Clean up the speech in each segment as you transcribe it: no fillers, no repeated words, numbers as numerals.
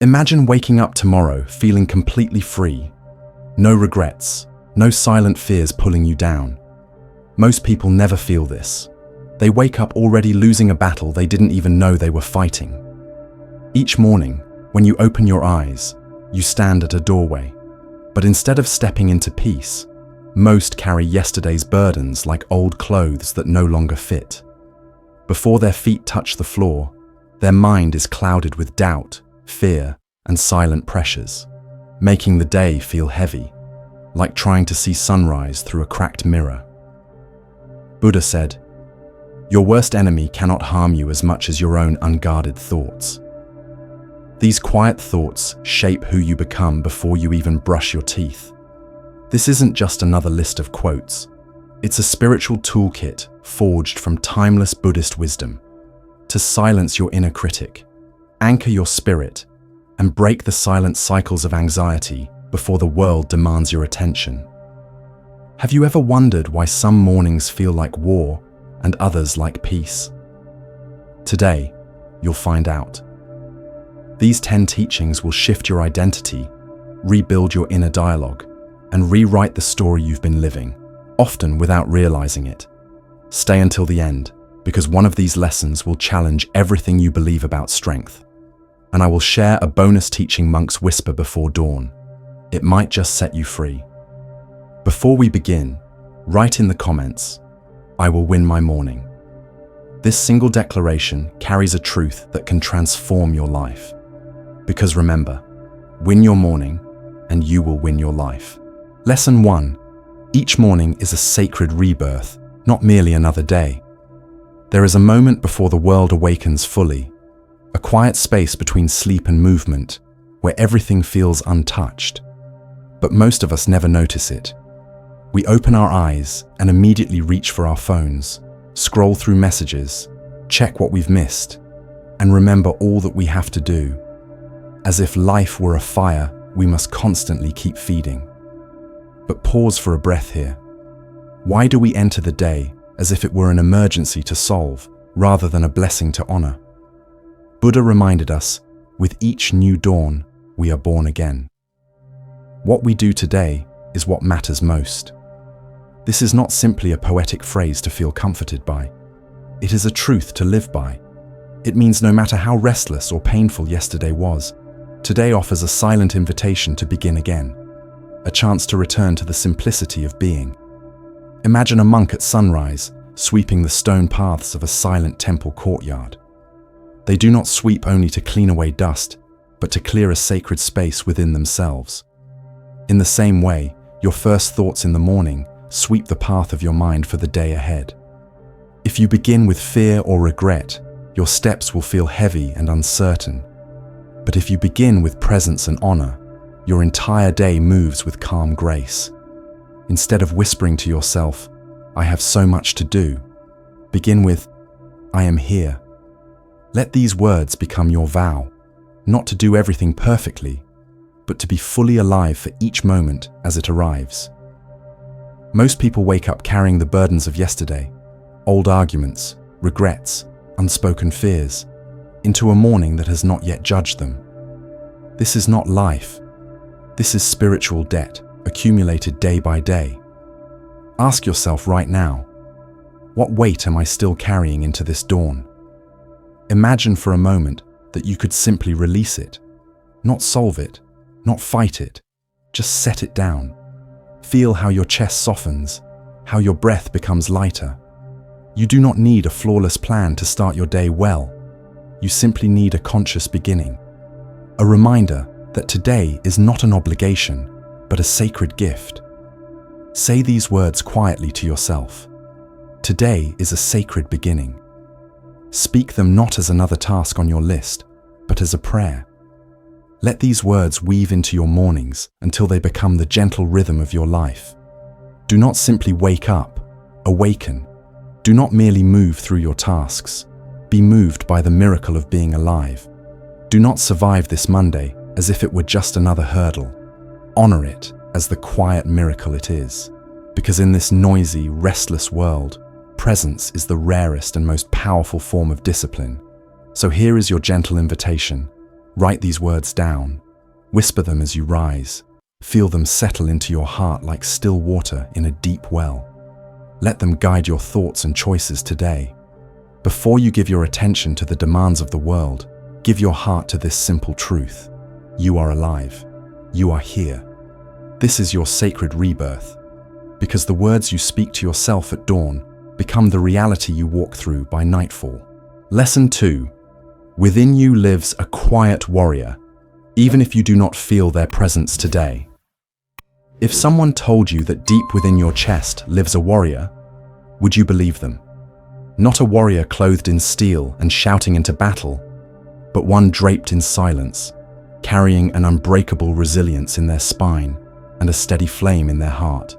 Imagine waking up tomorrow feeling completely free. No regrets, no silent fears pulling you down. Most people never feel this. They wake up already losing a battle they didn't even know they were fighting. Each morning, when you open your eyes, you stand at a doorway. But instead of stepping into peace, most carry yesterday's burdens like old clothes that no longer fit. Before their feet touch the floor, their mind is clouded with doubt, fear, and silent pressures, making the day feel heavy, like trying to see sunrise through a cracked mirror. Buddha said, "Your worst enemy cannot harm you as much as your own unguarded thoughts." These quiet thoughts shape who you become before you even brush your teeth. This isn't just another list of quotes. It's a spiritual toolkit forged from timeless Buddhist wisdom to silence your inner critic, anchor your spirit, and break the silent cycles of anxiety before the world demands your attention. Have you ever wondered why some mornings feel like war and others like peace? Today, you'll find out. These 10 teachings will shift your identity, rebuild your inner dialogue, and rewrite the story you've been living, often without realizing it. Stay until the end, because one of these lessons will challenge everything you believe about strength. And I will share a bonus teaching monks whisper before dawn. It might just set you free. Before we begin, write in the comments, "I will win my morning." This single declaration carries a truth that can transform your life. Because remember, win your morning and you will win your life. Lesson 1. Each morning is a sacred rebirth, not merely another day. There is a moment before the world awakens fully, a quiet space between sleep and movement, where everything feels untouched. But most of us never notice it. We open our eyes and immediately reach for our phones, scroll through messages, check what we've missed, and remember all that we have to do. As if life were a fire we must constantly keep feeding. But pause for a breath here. Why do we enter the day as if it were an emergency to solve rather than a blessing to honor? Buddha reminded us, with each new dawn, we are born again. What we do today is what matters most. This is not simply a poetic phrase to feel comforted by. It is a truth to live by. It means no matter how restless or painful yesterday was, today offers a silent invitation to begin again, a chance to return to the simplicity of being. Imagine a monk at sunrise, sweeping the stone paths of a silent temple courtyard. They do not sweep only to clean away dust, but to clear a sacred space within themselves. In the same way, your first thoughts in the morning sweep the path of your mind for the day ahead. If you begin with fear or regret, your steps will feel heavy and uncertain. But if you begin with presence and honor, your entire day moves with calm grace. Instead of whispering to yourself, "I have so much to do," begin with, "I am here." Let these words become your vow, not to do everything perfectly, but to be fully alive for each moment as it arrives. Most people wake up carrying the burdens of yesterday, old arguments, regrets, unspoken fears, into a morning that has not yet judged them. This is not life. This is spiritual debt, accumulated day by day. Ask yourself right now, what weight am I still carrying into this dawn? Imagine for a moment that you could simply release it, not solve it, not fight it, just set it down. Feel how your chest softens, how your breath becomes lighter. You do not need a flawless plan to start your day well. You simply need a conscious beginning. A reminder that today is not an obligation, but a sacred gift. Say these words quietly to yourself. Today is a sacred beginning. Speak them not as another task on your list, but as a prayer. Let these words weave into your mornings until they become the gentle rhythm of your life. Do not simply wake up, awaken. Do not merely move through your tasks. Be moved by the miracle of being alive. Do not survive this Monday as if it were just another hurdle. Honor it as the quiet miracle it is. Because in this noisy, restless world, presence is the rarest and most powerful form of discipline. So here is your gentle invitation. Write these words down. Whisper them as you rise. Feel them settle into your heart like still water in a deep well. Let them guide your thoughts and choices today. Before you give your attention to the demands of the world, give your heart to this simple truth. You are alive. You are here. This is your sacred rebirth, because the words you speak to yourself at dawn become the reality you walk through by nightfall. Lesson 2. Within you lives a quiet warrior, even if you do not feel their presence today. If someone told you that deep within your chest lives a warrior, would you believe them? Not a warrior clothed in steel and shouting into battle, but one draped in silence, carrying an unbreakable resilience in their spine and a steady flame in their heart.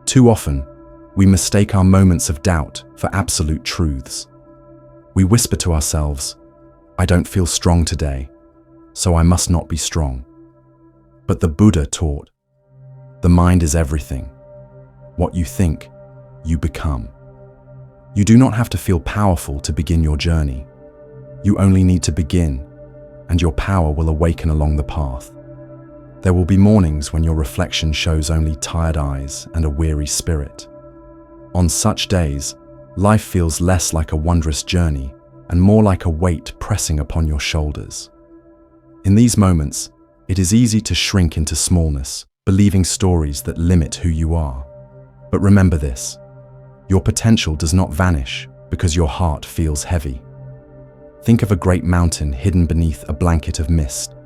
Too often, we mistake our moments of doubt for absolute truths. We whisper to ourselves, "I don't feel strong today, so I must not be strong." But the Buddha taught, the mind is everything. What you think, you become. You do not have to feel powerful to begin your journey. You only need to begin, and your power will awaken along the path. There will be mornings when your reflection shows only tired eyes and a weary spirit. On such days, life feels less like a wondrous journey and more like a weight pressing upon your shoulders. In these moments, it is easy to shrink into smallness, believing stories that limit who you are. But remember this, your potential does not vanish because your heart feels heavy. Think of a great mountain hidden beneath a blanket of mist.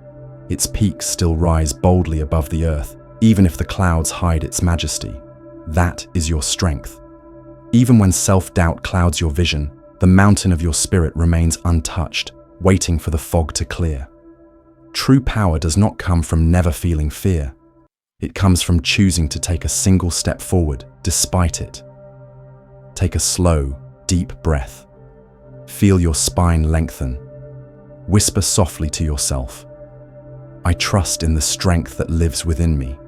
Its peaks still rise boldly above the earth, even if the clouds hide its majesty. That is your strength. Even when self-doubt clouds your vision, the mountain of your spirit remains untouched, waiting for the fog to clear. True power does not come from never feeling fear. It comes from choosing to take a single step forward despite it. Take a slow, deep breath. Feel your spine lengthen. Whisper softly to yourself, "I trust in the strength that lives within me."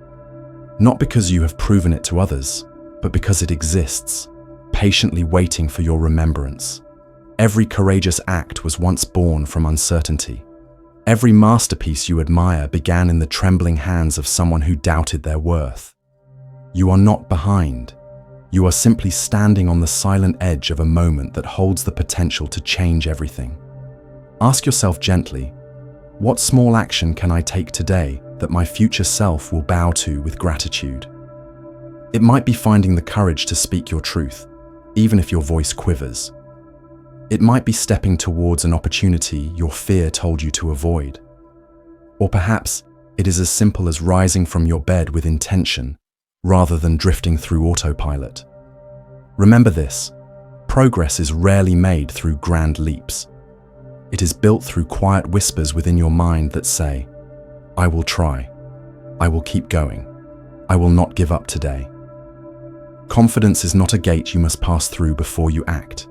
Not because you have proven it to others, but because it exists, patiently waiting for your remembrance. Every courageous act was once born from uncertainty. Every masterpiece you admire began in the trembling hands of someone who doubted their worth. You are not behind. You are simply standing on the silent edge of a moment that holds the potential to change everything. Ask yourself gently, what small action can I take today that my future self will bow to with gratitude? It might be finding the courage to speak your truth, even if your voice quivers. It might be stepping towards an opportunity your fear told you to avoid. Or perhaps it is as simple as rising from your bed with intention, rather than drifting through autopilot. Remember this, progress is rarely made through grand leaps. It is built through quiet whispers within your mind that say, "I will try. I will keep going. I will not give up today." Confidence is not a gate you must pass through before you act.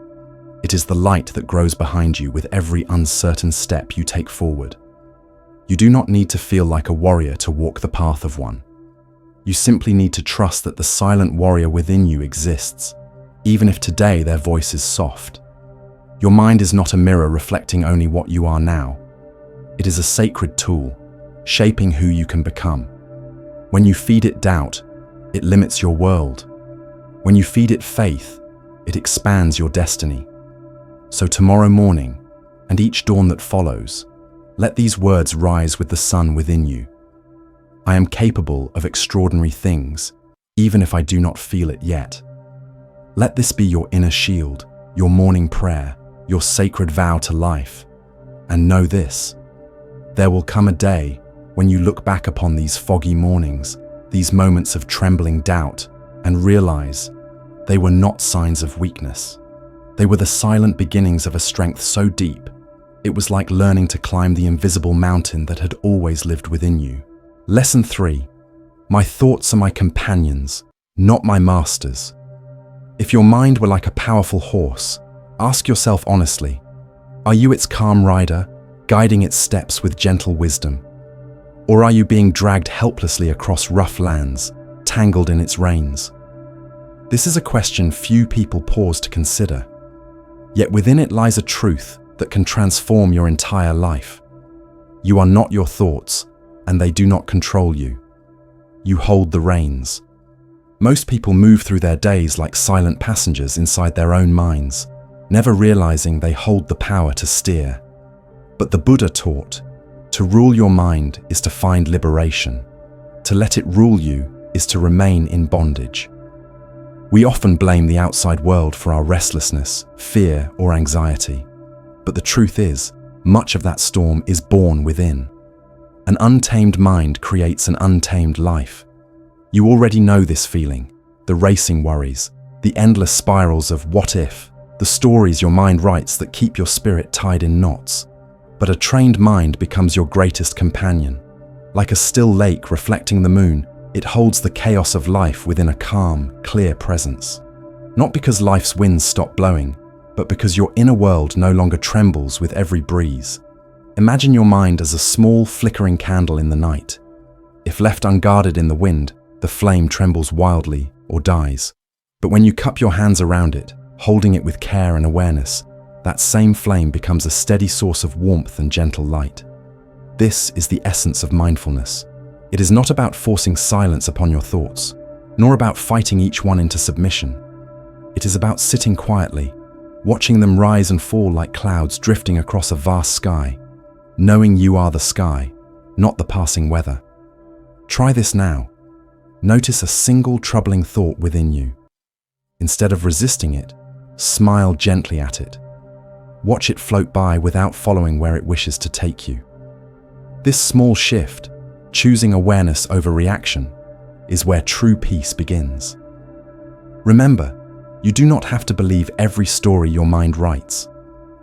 It is the light that grows behind you with every uncertain step you take forward. You do not need to feel like a warrior to walk the path of one. You simply need to trust that the silent warrior within you exists, even if today their voice is soft. Your mind is not a mirror reflecting only what you are now. It is a sacred tool, shaping who you can become. When you feed it doubt, it limits your world. When you feed it faith, it expands your destiny. So tomorrow morning, and each dawn that follows, let these words rise with the sun within you. I am capable of extraordinary things, even if I do not feel it yet. Let this be your inner shield, your morning prayer, your sacred vow to life. And know this, there will come a day when you look back upon these foggy mornings, these moments of trembling doubt, and realize they were not signs of weakness. They were the silent beginnings of a strength so deep, it was like learning to climb the invisible mountain that had always lived within you. Lesson 3. My thoughts are my companions, not my masters. If your mind were like a powerful horse, ask yourself honestly, are you its calm rider, guiding its steps with gentle wisdom? Or are you being dragged helplessly across rough lands, tangled in its reins? This is a question few people pause to consider. Yet within it lies a truth that can transform your entire life. You are not your thoughts, and they do not control you. You hold the reins. Most people move through their days like silent passengers inside their own minds, never realizing they hold the power to steer. But the Buddha taught, to rule your mind is to find liberation. To let it rule you is to remain in bondage. We often blame the outside world for our restlessness, fear, or anxiety. But the truth is, much of that storm is born within. An untamed mind creates an untamed life. You already know this feeling, the racing worries, the endless spirals of what if, the stories your mind writes that keep your spirit tied in knots. But a trained mind becomes your greatest companion. Like a still lake reflecting the moon, it holds the chaos of life within a calm, clear presence. Not because life's winds stop blowing, but because your inner world no longer trembles with every breeze. Imagine your mind as a small, flickering candle in the night. If left unguarded in the wind, the flame trembles wildly or dies. But when you cup your hands around it, holding it with care and awareness, that same flame becomes a steady source of warmth and gentle light. This is the essence of mindfulness. It is not about forcing silence upon your thoughts, nor about fighting each one into submission. It is about sitting quietly, watching them rise and fall like clouds drifting across a vast sky, knowing you are the sky, not the passing weather. Try this now. Notice a single troubling thought within you. Instead of resisting it, smile gently at it. Watch it float by without following where it wishes to take you. This small shift, choosing awareness over reaction, is where true peace begins. Remember, you do not have to believe every story your mind writes.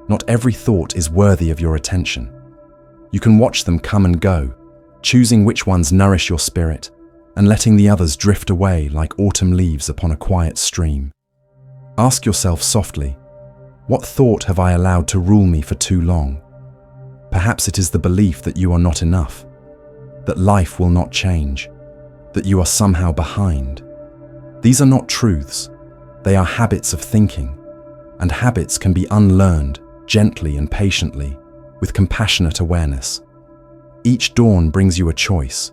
Not every thought is worthy of your attention. You can watch them come and go, choosing which ones nourish your spirit, and letting the others drift away like autumn leaves upon a quiet stream. Ask yourself softly, what thought have I allowed to rule me for too long? Perhaps it is the belief that you are not enough, that life will not change, that you are somehow behind. These are not truths, they are habits of thinking, and habits can be unlearned gently and patiently, with compassionate awareness. Each dawn brings you a choice,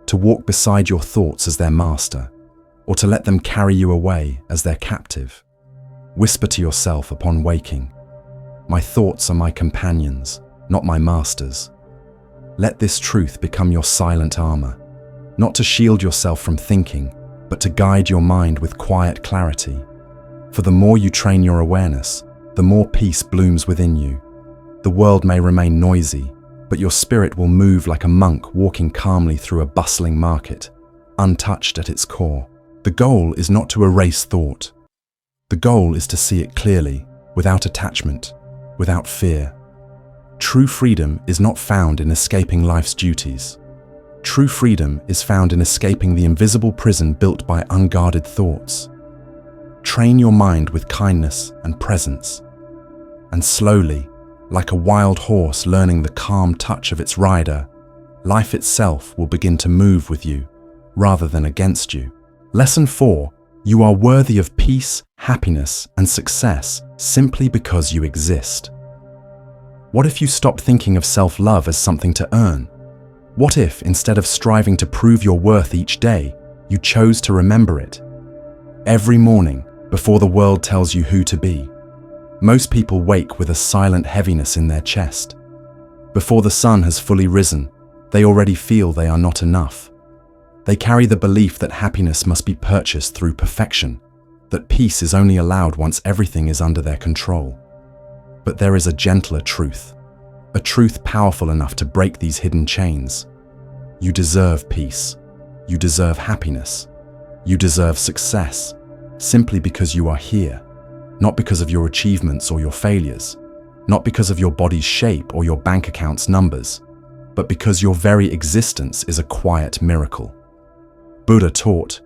to walk beside your thoughts as their master, or to let them carry you away as their captive. Whisper to yourself upon waking, my thoughts are my companions, not my masters. Let this truth become your silent armor, not to shield yourself from thinking, but to guide your mind with quiet clarity. For the more you train your awareness, the more peace blooms within you. The world may remain noisy, but your spirit will move like a monk walking calmly through a bustling market, untouched at its core. The goal is not to erase thought. The goal is to see it clearly, without attachment, without fear. True freedom is not found in escaping life's duties. True freedom is found in escaping the invisible prison built by unguarded thoughts. Train your mind with kindness and presence, and slowly, like a wild horse learning the calm touch of its rider, life itself will begin to move with you, rather than against you. Lesson 4. You are worthy of peace, happiness, and success simply because you exist. What if you stopped thinking of self-love as something to earn? What if, instead of striving to prove your worth each day, you chose to remember it? Every morning, before the world tells you who to be, most people wake with a silent heaviness in their chest. Before the sun has fully risen, they already feel they are not enough. They carry the belief that happiness must be purchased through perfection, that peace is only allowed once everything is under their control. But there is a gentler truth, a truth powerful enough to break these hidden chains. You deserve peace. You deserve happiness. You deserve success, simply because you are here. Not because of your achievements or your failures, not because of your body's shape or your bank account's numbers, but because your very existence is a quiet miracle. Buddha taught,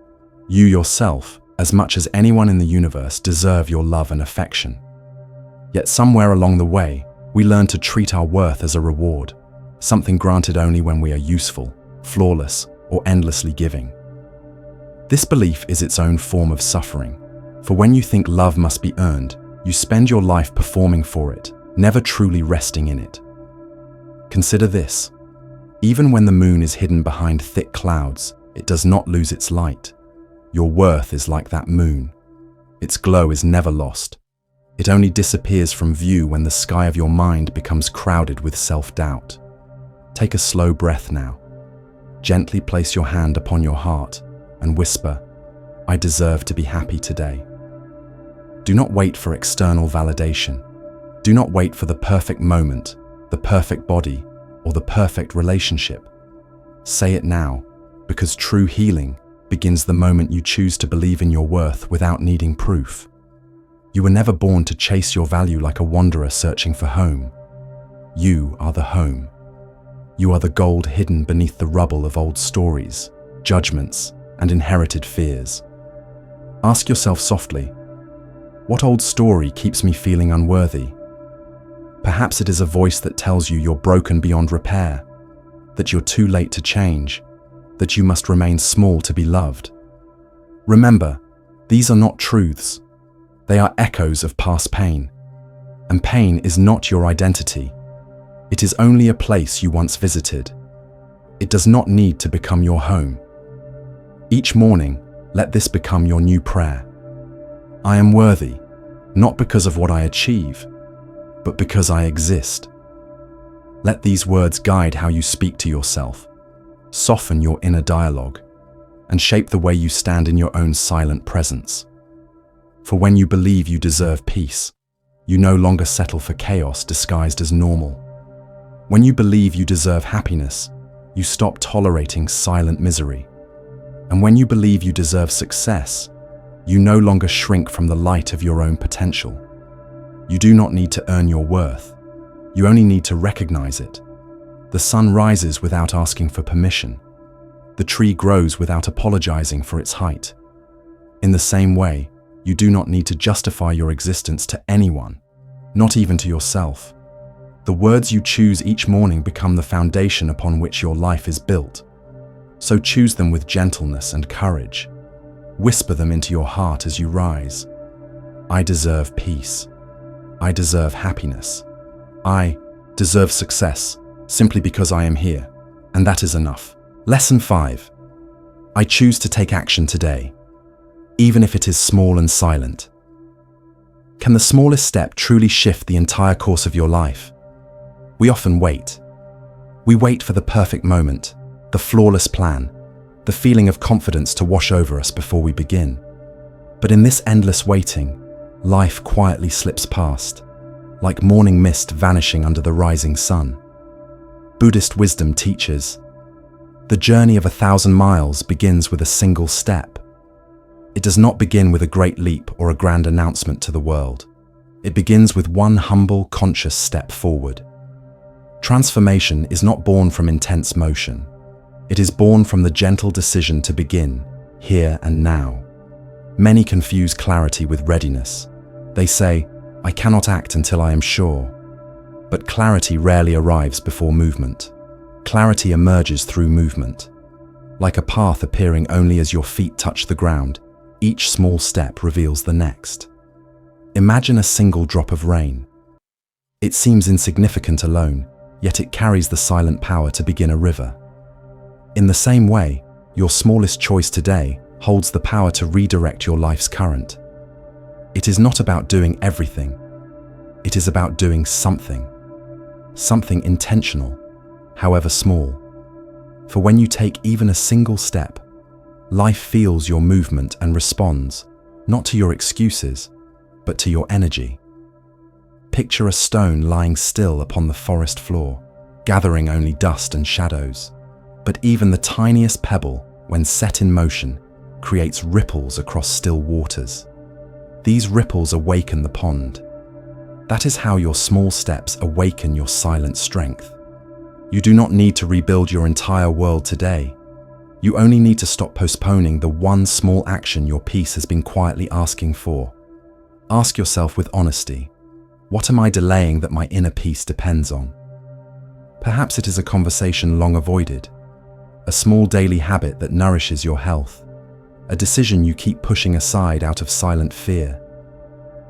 you yourself, as much as anyone in the universe, deserve your love and affection. Yet somewhere along the way, we learn to treat our worth as a reward, something granted only when we are useful, flawless, or endlessly giving. This belief is its own form of suffering. For when you think love must be earned, you spend your life performing for it, never truly resting in it. Consider this. Even when the moon is hidden behind thick clouds, it does not lose its light. Your worth is like that moon. Its glow is never lost. It only disappears from view when the sky of your mind becomes crowded with self-doubt. Take a slow breath now. Gently place your hand upon your heart and whisper, "I deserve to be happy today." Do not wait for external validation. Do not wait for the perfect moment, the perfect body, or the perfect relationship. Say it now, because true healing begins the moment you choose to believe in your worth without needing proof. You were never born to chase your value like a wanderer searching for home. You are the home. You are the gold hidden beneath the rubble of old stories, judgments, and inherited fears. Ask yourself softly, what old story keeps me feeling unworthy? Perhaps it is a voice that tells you you're broken beyond repair, that you're too late to change, that you must remain small to be loved. Remember, these are not truths. They are echoes of past pain. And pain is not your identity. It is only a place you once visited. It does not need to become your home. Each morning, let this become your new prayer. I am worthy, not because of what I achieve, but because I exist. Let these words guide how you speak to yourself, soften your inner dialogue, and shape the way you stand in your own silent presence. For when you believe you deserve peace, you no longer settle for chaos disguised as normal. When you believe you deserve happiness, you stop tolerating silent misery. And when you believe you deserve success, you no longer shrink from the light of your own potential. You do not need to earn your worth. You only need to recognize it. The sun rises without asking for permission. The tree grows without apologizing for its height. In the same way, you do not need to justify your existence to anyone, not even to yourself. The words you choose each morning become the foundation upon which your life is built. So choose them with gentleness and courage. Whisper them into your heart as you rise. I deserve peace. I deserve happiness. I deserve success simply because I am here, and that is enough. Lesson 5. I choose to take action today, even if it is small and silent. Can the smallest step truly shift the entire course of your life? We often wait. We wait for the perfect moment, the flawless plan, the feeling of confidence to wash over us before we begin. But in this endless waiting, life quietly slips past, like morning mist vanishing under the rising sun. Buddhist wisdom teaches, the journey of 1,000 miles begins with a single step. It does not begin with a great leap or a grand announcement to the world. It begins with one humble, conscious step forward. Transformation is not born from intense motion. It is born from the gentle decision to begin, here and now. Many confuse clarity with readiness. They say, I cannot act until I am sure. But clarity rarely arrives before movement. Clarity emerges through movement. Like a path appearing only as your feet touch the ground, each small step reveals the next. Imagine a single drop of rain. It seems insignificant alone, yet it carries the silent power to begin a river. In the same way, your smallest choice today holds the power to redirect your life's current. It is not about doing everything. It is about doing something. Something intentional, however small. For when you take even a single step, life feels your movement and responds, not to your excuses, but to your energy. Picture a stone lying still upon the forest floor, gathering only dust and shadows. But even the tiniest pebble, when set in motion, creates ripples across still waters. These ripples awaken the pond. That is how your small steps awaken your silent strength. You do not need to rebuild your entire world today. You only need to stop postponing the one small action your peace has been quietly asking for. Ask yourself with honesty, what am I delaying that my inner peace depends on? Perhaps it is a conversation long avoided, a small daily habit that nourishes your health, a decision you keep pushing aside out of silent fear.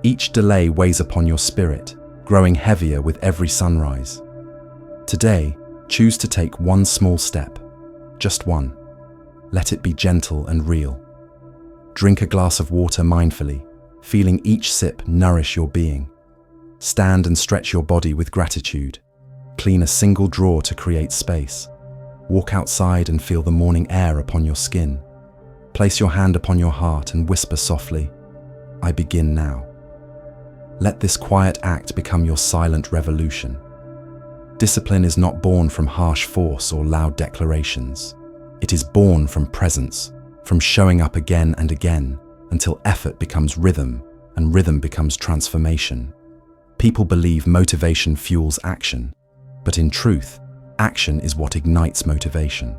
Each delay weighs upon your spirit, growing heavier with every sunrise. Today, Choose to take one small step, just one. Let it be gentle and real. Drink a glass of water mindfully, feeling each sip nourish your being. Stand and stretch your body with gratitude. Clean a single drawer to create space. Walk outside and feel the morning air upon your skin. Place your hand upon your heart and whisper softly, "I begin now." Let this quiet act become your silent revolution. Discipline is not born from harsh force or loud declarations. It is born from presence, from showing up again and again until effort becomes rhythm and rhythm becomes transformation. People believe motivation fuels action, but in truth, action is what ignites motivation.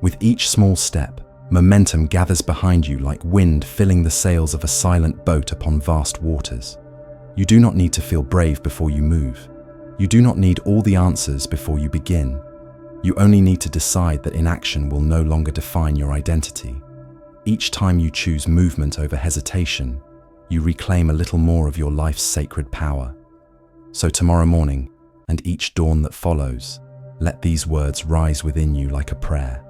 With each small step, momentum gathers behind you like wind filling the sails of a silent boat upon vast waters. You do not need to feel brave before you move. You do not need all the answers before you begin. You only need to decide that inaction will no longer define your identity. Each time you choose movement over hesitation, you reclaim a little more of your life's sacred power. So tomorrow morning, and each dawn that follows, let these words rise within you like a prayer.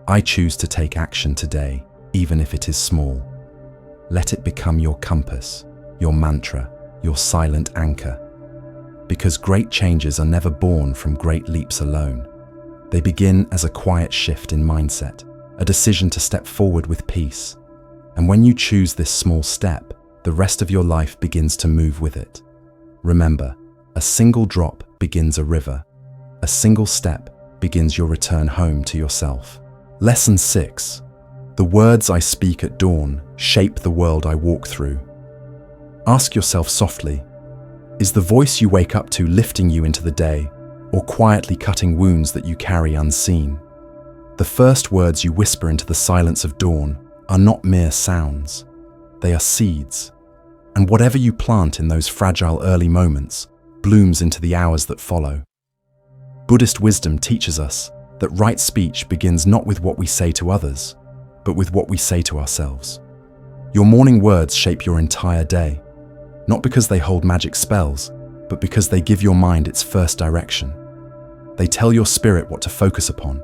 I choose to take action today, even if it is small. Let it become your compass, your mantra, your silent anchor. Because great changes are never born from great leaps alone. They begin as a quiet shift in mindset, a decision to step forward with peace. And when you choose this small step, the rest of your life begins to move with it. Remember, a single drop begins a river. A single step begins your return home to yourself. Lesson 6. The words I speak at dawn shape the world I walk through. Ask yourself softly, is the voice you wake up to lifting you into the day, or quietly cutting wounds that you carry unseen? The first words you whisper into the silence of dawn are not mere sounds. They are seeds. And whatever you plant in those fragile early moments blooms into the hours that follow. Buddhist wisdom teaches us that right speech begins not with what we say to others, but with what we say to ourselves. Your morning words shape your entire day, not because they hold magic spells, but because they give your mind its first direction. They tell your spirit what to focus upon,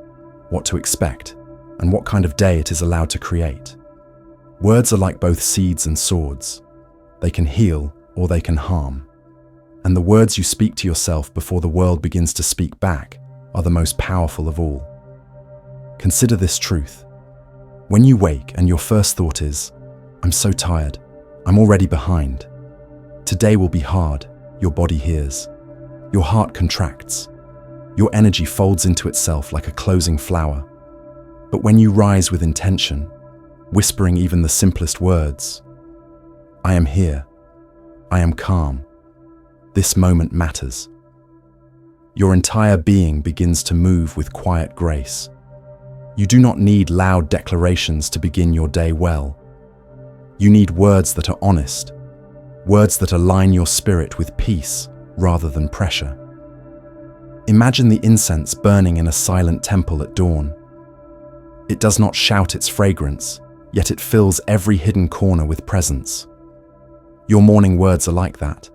what to expect, and what kind of day it is allowed to create. Words are like both seeds and swords. They can heal or they can harm. And the words you speak to yourself before the world begins to speak back are the most powerful of all. Consider this truth. When you wake and your first thought is, "I'm so tired, I'm already behind," today will be hard, your body hears. Your heart contracts. Your energy folds into itself like a closing flower. But when you rise with intention, whispering even the simplest words, "I am here. I am calm. This moment matters," your entire being begins to move with quiet grace. You do not need loud declarations to begin your day well. You need words that are honest, words that align your spirit with peace rather than pressure. Imagine the incense burning in a silent temple at dawn. It does not shout its fragrance, yet it fills every hidden corner with presence. Your morning words are like that.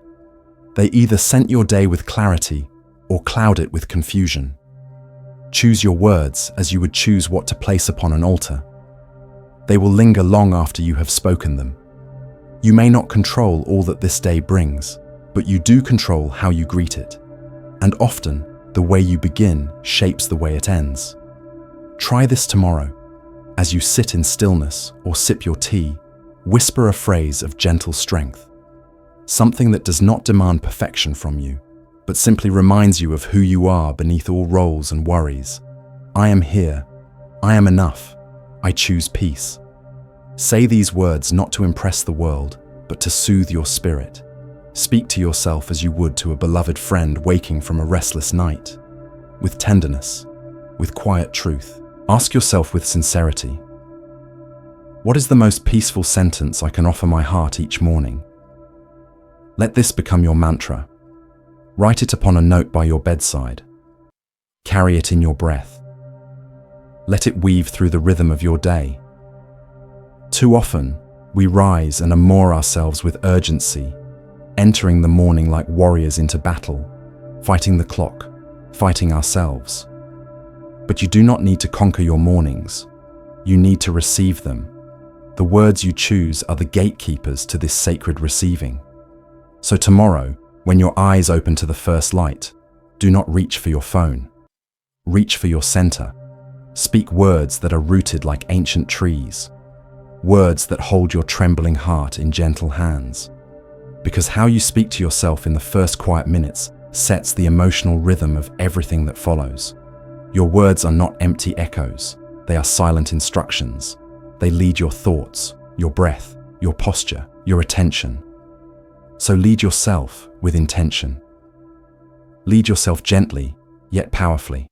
They either scent your day with clarity or cloud it with confusion. Choose your words as you would choose what to place upon an altar. They will linger long after you have spoken them. You may not control all that this day brings, but you do control how you greet it. And often, the way you begin shapes the way it ends. Try this tomorrow. As you sit in stillness or sip your tea, whisper a phrase of gentle strength. Something that does not demand perfection from you, but simply reminds you of who you are beneath all roles and worries. I am here. I am enough. I choose peace. Say these words not to impress the world, but to soothe your spirit. Speak to yourself as you would to a beloved friend waking from a restless night. With tenderness, with quiet truth. Ask yourself with sincerity, what is the most peaceful sentence I can offer my heart each morning? Let this become your mantra. Write it upon a note by your bedside. Carry it in your breath. Let it weave through the rhythm of your day. Too often, we rise and amoor ourselves with urgency, entering the morning like warriors into battle, fighting the clock, fighting ourselves. But you do not need to conquer your mornings. You need to receive them. The words you choose are the gatekeepers to this sacred receiving. So tomorrow, when your eyes open to the first light, do not reach for your phone. Reach for your center. Speak words that are rooted like ancient trees. Words that hold your trembling heart in gentle hands. Because how you speak to yourself in the first quiet minutes sets the emotional rhythm of everything that follows. Your words are not empty echoes. They are silent instructions. They lead your thoughts, your breath, your posture, your attention. So lead yourself with intention. Lead yourself gently, yet powerfully.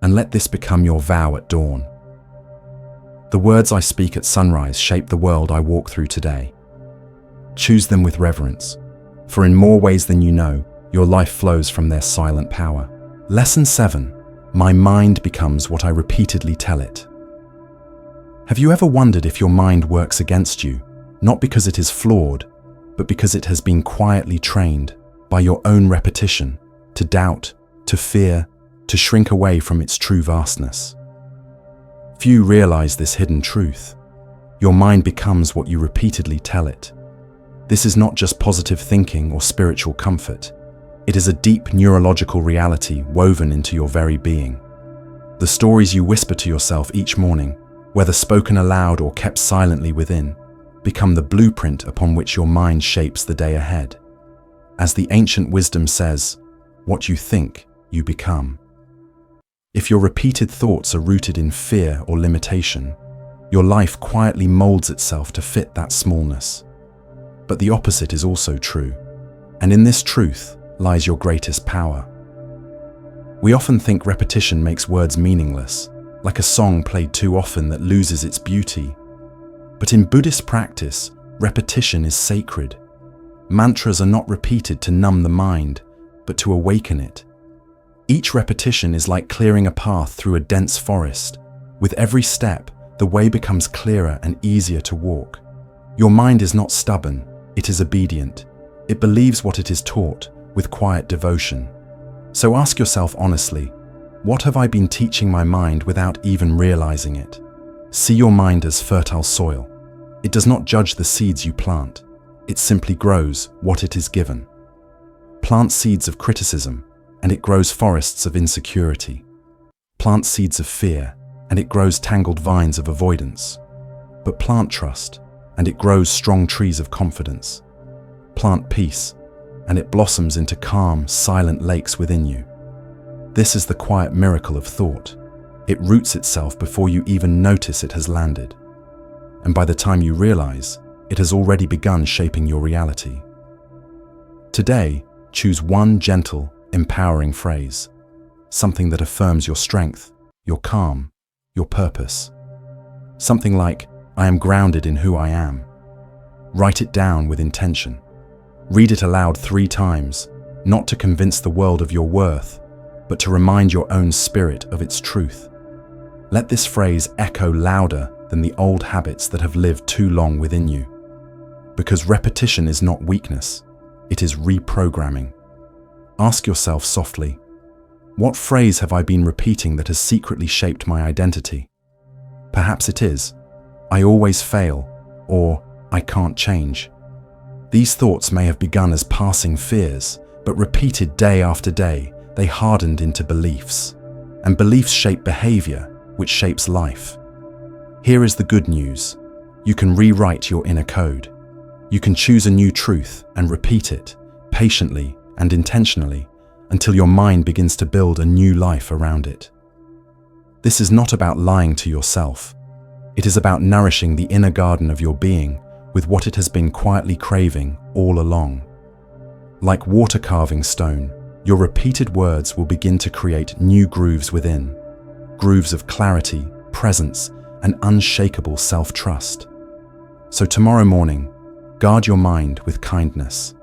And let this become your vow at dawn. The words I speak at sunrise shape the world I walk through today. Choose them with reverence, for in more ways than you know, your life flows from their silent power. Lesson 7. My mind becomes what I repeatedly tell it. Have you ever wondered if your mind works against you, not because it is flawed, but because it has been quietly trained by your own repetition to doubt, to fear, to shrink away from its true vastness? Few realize this hidden truth. Your mind becomes what you repeatedly tell it. This is not just positive thinking or spiritual comfort. It is a deep neurological reality woven into your very being. The stories you whisper to yourself each morning, whether spoken aloud or kept silently within, become the blueprint upon which your mind shapes the day ahead. As the ancient wisdom says, what you think, you become. If your repeated thoughts are rooted in fear or limitation, your life quietly molds itself to fit that smallness. But the opposite is also true, and in this truth lies your greatest power. We often think repetition makes words meaningless, like a song played too often that loses its beauty. But in Buddhist practice, repetition is sacred. Mantras are not repeated to numb the mind, but to awaken it. Each repetition is like clearing a path through a dense forest. With every step, the way becomes clearer and easier to walk. Your mind is not stubborn, it is obedient. It believes what it is taught, with quiet devotion. So ask yourself honestly, what have I been teaching my mind without even realizing it? See your mind as fertile soil. It does not judge the seeds you plant. It simply grows what it is given. Plant seeds of criticism, and it grows forests of insecurity. Plant seeds of fear, and it grows tangled vines of avoidance. But plant trust, and it grows strong trees of confidence. Plant peace, and it blossoms into calm, silent lakes within you. This is the quiet miracle of thought. It roots itself before you even notice it has landed. And by the time you realize, it has already begun shaping your reality. Today, choose one gentle, empowering phrase, something that affirms your strength, your calm, your purpose. Something like, I am grounded in who I am. Write it down with intention. Read it aloud 3 times, not to convince the world of your worth, but to remind your own spirit of its truth. Let this phrase echo louder than the old habits that have lived too long within you. Because repetition is not weakness, it is reprogramming. Ask yourself softly, what phrase have I been repeating that has secretly shaped my identity? Perhaps it is, I always fail, or I can't change. These thoughts may have begun as passing fears, but repeated day after day, they hardened into beliefs. And beliefs shape behavior, which shapes life. Here is the good news. You can rewrite your inner code. You can choose a new truth and repeat it, patiently and intentionally, until your mind begins to build a new life around it. This is not about lying to yourself. It is about nourishing the inner garden of your being with what it has been quietly craving all along. Like water carving stone, your repeated words will begin to create new grooves within, grooves of clarity, presence, and unshakable self-trust. So tomorrow morning, guard your mind with kindness.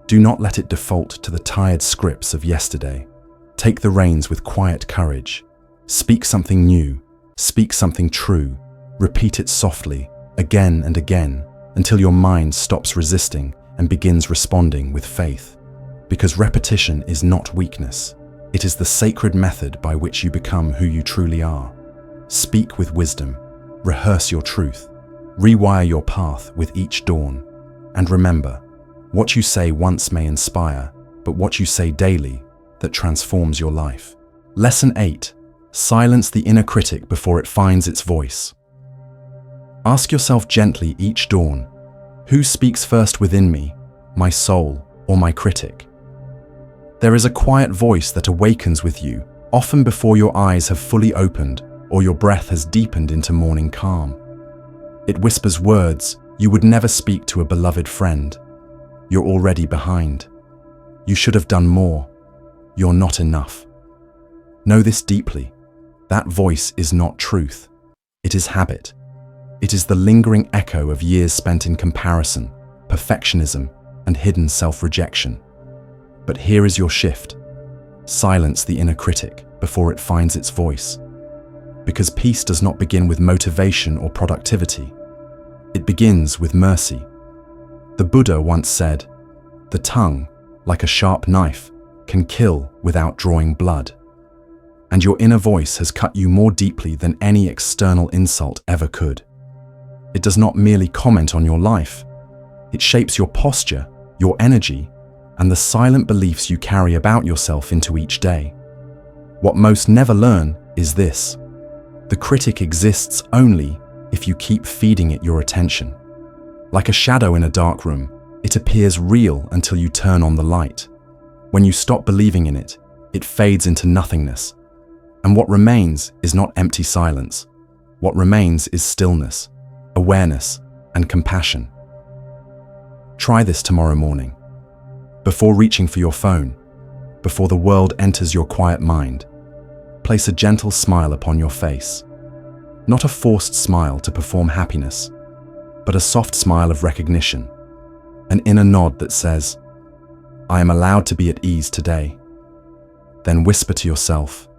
Do not let it default to the tired scripts of yesterday. Take the reins with quiet courage. Speak something new, speak something true, repeat it softly, again and again, until your mind stops resisting and begins responding with faith. Because repetition is not weakness, It is the sacred method by which you become who you truly are. Speak with wisdom, rehearse your truth, rewire your path with each dawn. And remember, what you say once may inspire, but what you say daily that transforms your life. Lesson 8. Silence the inner critic before it finds its voice. Ask yourself gently each dawn, who speaks first within me, my soul or my critic? There is a quiet voice that awakens with you, often before your eyes have fully opened or your breath has deepened into morning calm. It whispers words you would never speak to a beloved friend. You're already behind. You should have done more. You're not enough. Know this deeply. That voice is not truth. It is habit. It is the lingering echo of years spent in comparison, perfectionism, and hidden self-rejection. But here is your shift. Silence the inner critic before it finds its voice. Because peace does not begin with motivation or productivity. It begins with mercy. The Buddha once said, "The tongue, like a sharp knife, can kill without drawing blood." And your inner voice has cut you more deeply than any external insult ever could. It does not merely comment on your life. It shapes your posture, your energy, and the silent beliefs you carry about yourself into each day. What most never learn is this: the critic exists only if you keep feeding it your attention. Like a shadow in a dark room, it appears real until you turn on the light. When you stop believing in it, it fades into nothingness. And what remains is not empty silence. What remains is stillness, awareness, and compassion. Try this tomorrow morning. Before reaching for your phone, before the world enters your quiet mind, place a gentle smile upon your face. Not a forced smile to perform happiness, but a soft smile of recognition, an inner nod that says, "I am allowed to be at ease today." Then whisper to yourself,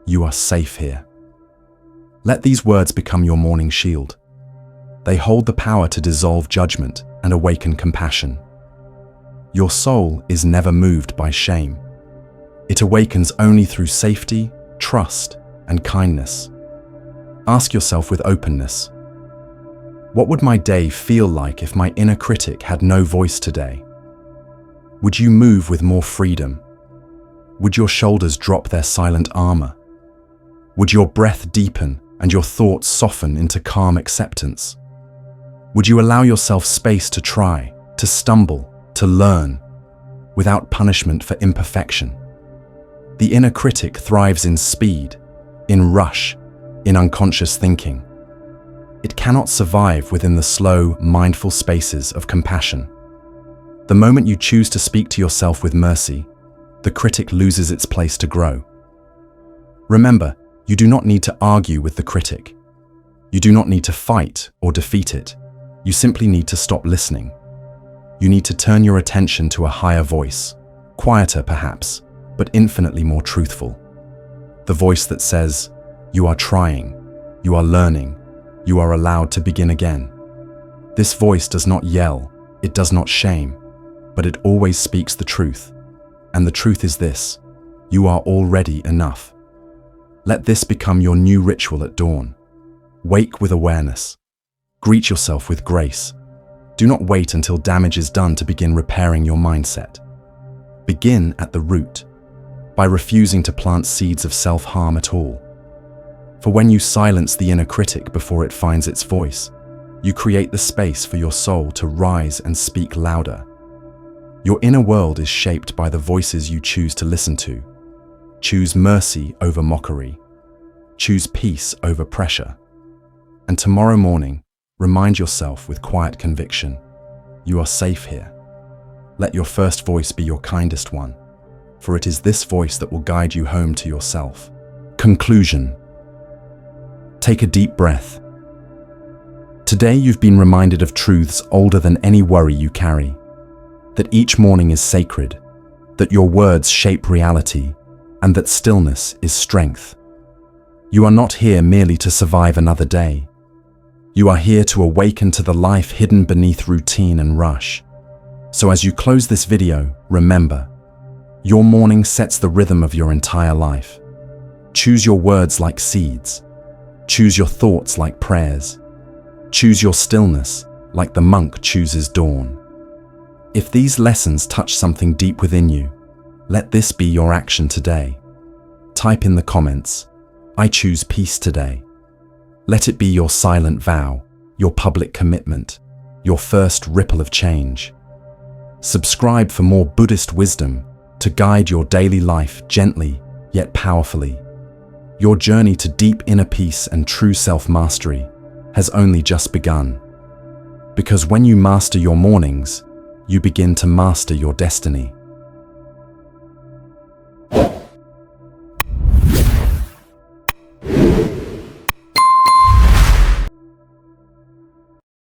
"You are safe here." Let these words become your morning shield. They hold the power to dissolve judgment and awaken compassion. Your soul is never moved by shame. It awakens only through safety, trust, and kindness. Ask yourself with openness, what would my day feel like if my inner critic had no voice today? Would you move with more freedom? Would your shoulders drop their silent armor? Would your breath deepen and your thoughts soften into calm acceptance? Would you allow yourself space to try, to stumble, to learn, without punishment for imperfection? The inner critic thrives in speed, in rush, in unconscious thinking. It cannot survive within the slow, mindful spaces of compassion. The moment you choose to speak to yourself with mercy, the critic loses its place to grow. Remember, you do not need to argue with the critic. You do not need to fight or defeat it. You simply need to stop listening. You need to turn your attention to a higher voice, quieter perhaps, but infinitely more truthful. The voice that says, "You are trying, you are learning, you are allowed to begin again." This voice does not yell, it does not shame, but it always speaks the truth. And the truth is this: you are already enough. Let this become your new ritual at dawn. Wake with awareness. Greet yourself with grace. Do not wait until damage is done to begin repairing your mindset. Begin at the root, by refusing to plant seeds of self-harm at all. For when you silence the inner critic before it finds its voice, you create the space for your soul to rise and speak louder. Your inner world is shaped by the voices you choose to listen to. Choose mercy over mockery. Choose peace over pressure. And tomorrow morning, remind yourself with quiet conviction, you are safe here. Let your first voice be your kindest one, for it is this voice that will guide you home to yourself. Conclusion. Take a deep breath. Today you've been reminded of truths older than any worry you carry. That each morning is sacred, that your words shape reality, and that stillness is strength. You are not here merely to survive another day. You are here to awaken to the life hidden beneath routine and rush. So as you close this video, remember, Your morning sets the rhythm of your entire life. Choose your words like seeds. Choose your thoughts like prayers. Choose your stillness like the monk chooses dawn. If these lessons touch something deep within you, let this be your action today. Type in the comments, "I choose peace today." Let it be your silent vow, your public commitment, your first ripple of change. Subscribe for more Buddhist wisdom to guide your daily life gently yet powerfully. Your journey to deep inner peace and true self-mastery has only just begun. Because when you master your mornings, you begin to master your destiny.